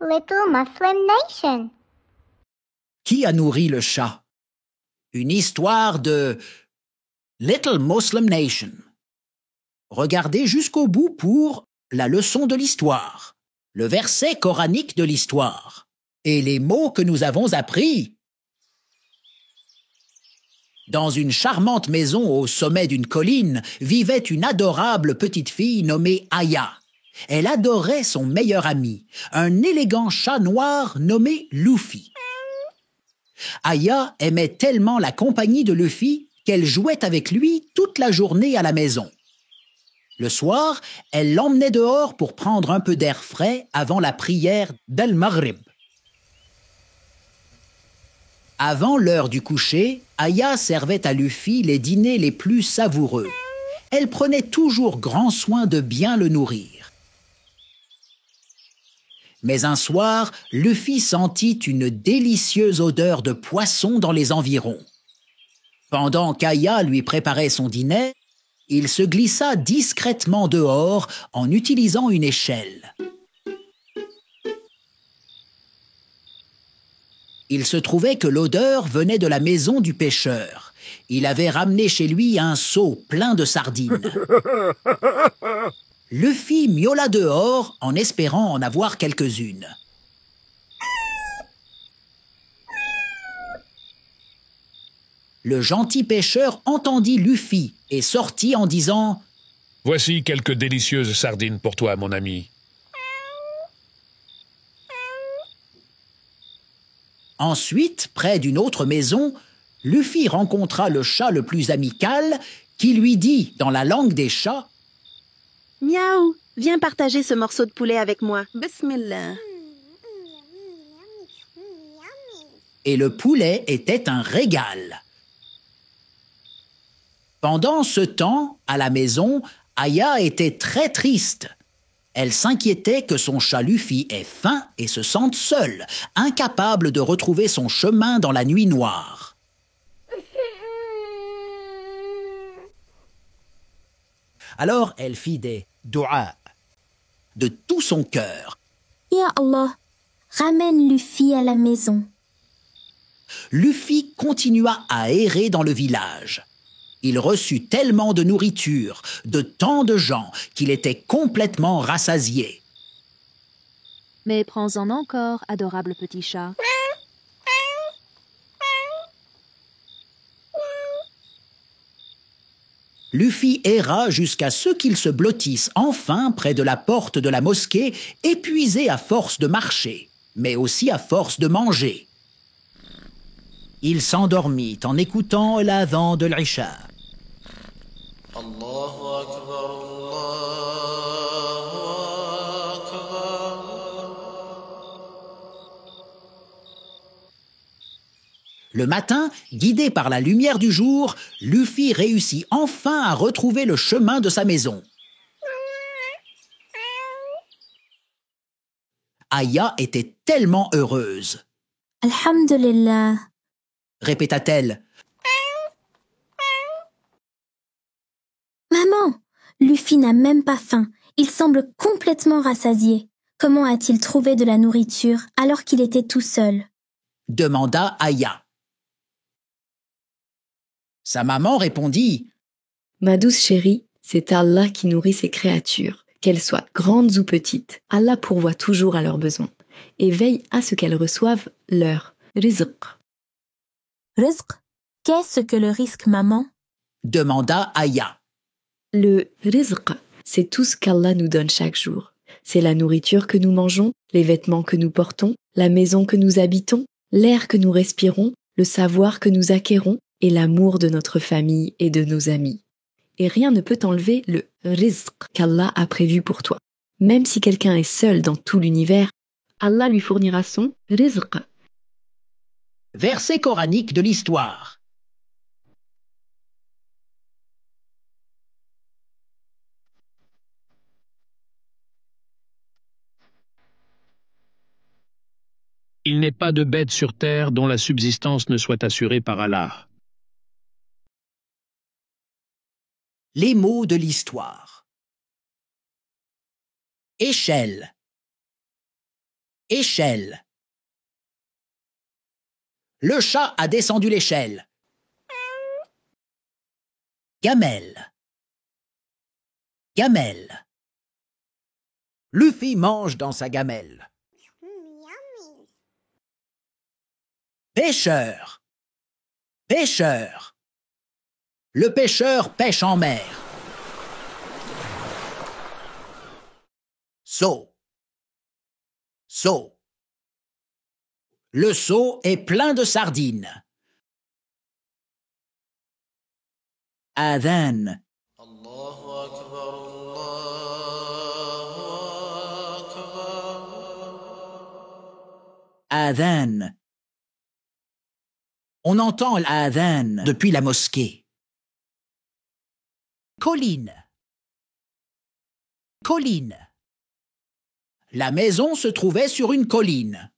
Little Muslim Nation. Qui a nourri le chat? Une histoire de Little Muslim Nation. Regardez jusqu'au bout pour la leçon de l'histoire, le verset coranique de l'histoire et les mots que nous avons appris. Dans une charmante maison au sommet d'une colline vivait une adorable petite fille nommée Aya. Elle adorait son meilleur ami, un élégant chat noir nommé Luffy. Aya aimait tellement la compagnie de Luffy qu'elle jouait avec lui toute la journée à la maison. Le soir, elle l'emmenait dehors pour prendre un peu d'air frais avant la prière d'Al-Maghrib. Avant l'heure du coucher, Aya servait à Luffy les dîners les plus savoureux. Elle prenait toujours grand soin de bien le nourrir. Mais un soir, Luffy sentit une délicieuse odeur de poisson dans les environs. Pendant qu'Aya lui préparait son dîner, il se glissa discrètement dehors en utilisant une échelle. Il se trouvait que l'odeur venait de la maison du pêcheur. Il avait ramené chez lui un seau plein de sardines. Luffy miaula dehors en espérant en avoir quelques-unes. Le gentil pêcheur entendit Luffy et sortit en disant « Voici quelques délicieuses sardines pour toi, mon ami. » Ensuite, près d'une autre maison, Luffy rencontra le chat le plus amical qui lui dit, dans la langue des chats, « Miaou, viens partager ce morceau de poulet avec moi. Bismillah. » Et le poulet était un régal. Pendant ce temps, à la maison, Aya était très triste. Elle s'inquiétait que son chat Luffy ait faim et se sente seul, incapable de retrouver son chemin dans la nuit noire. Alors elle fit des du'a de tout son cœur. Ya Allah, ramène Luffy à la maison. Luffy continua à errer dans le village. Il reçut tellement de nourriture, de tant de gens, qu'il était complètement rassasié. Mais prends-en encore, adorable petit chat. Luffy erra jusqu'à ce qu'il se blottisse enfin près de la porte de la mosquée, épuisé à force de marcher, mais aussi à force de manger. Il s'endormit en écoutant l'adhan de l'Isha. Allahu Akbar, Allahu Akbar. Le matin, guidé par la lumière du jour, Luffy réussit enfin à retrouver le chemin de sa maison. Aya était tellement heureuse. « Alhamdulillah. » répéta-t-elle. « Maman, Luffy n'a même pas faim. Il semble complètement rassasié. Comment a-t-il trouvé de la nourriture alors qu'il était tout seul ?» demanda Aya. Sa maman répondit « Ma douce chérie, c'est Allah qui nourrit ses créatures, qu'elles soient grandes ou petites. Allah pourvoit toujours à leurs besoins et veille à ce qu'elles reçoivent leur rizq. » Rizq, qu'est-ce que le risque, maman? demanda Aya. Le rizq, c'est tout ce qu'Allah nous donne chaque jour. C'est la nourriture que nous mangeons, les vêtements que nous portons, la maison que nous habitons, l'air que nous respirons, le savoir que nous acquérons et l'amour de notre famille et de nos amis. Et rien ne peut enlever le rizq qu'Allah a prévu pour toi. Même si quelqu'un est seul dans tout l'univers, Allah lui fournira son rizq. Verset coranique de l'histoire. Il n'est pas de bête sur terre dont la subsistance ne soit assurée par Allah. Les mots de l'histoire. Échelle. Échelle. Le chat a descendu l'échelle. Gamelle. Gamelle. Luffy mange dans sa gamelle. Pêcheur. Pêcheur. Le pêcheur pêche en mer. Seau. Seau. Le seau est plein de sardines. Adhan. Allahu Akbar, Allahu Akbar. Adhan. On entend l'adhan depuis la mosquée. Colline. Colline. La maison se trouvait sur une colline.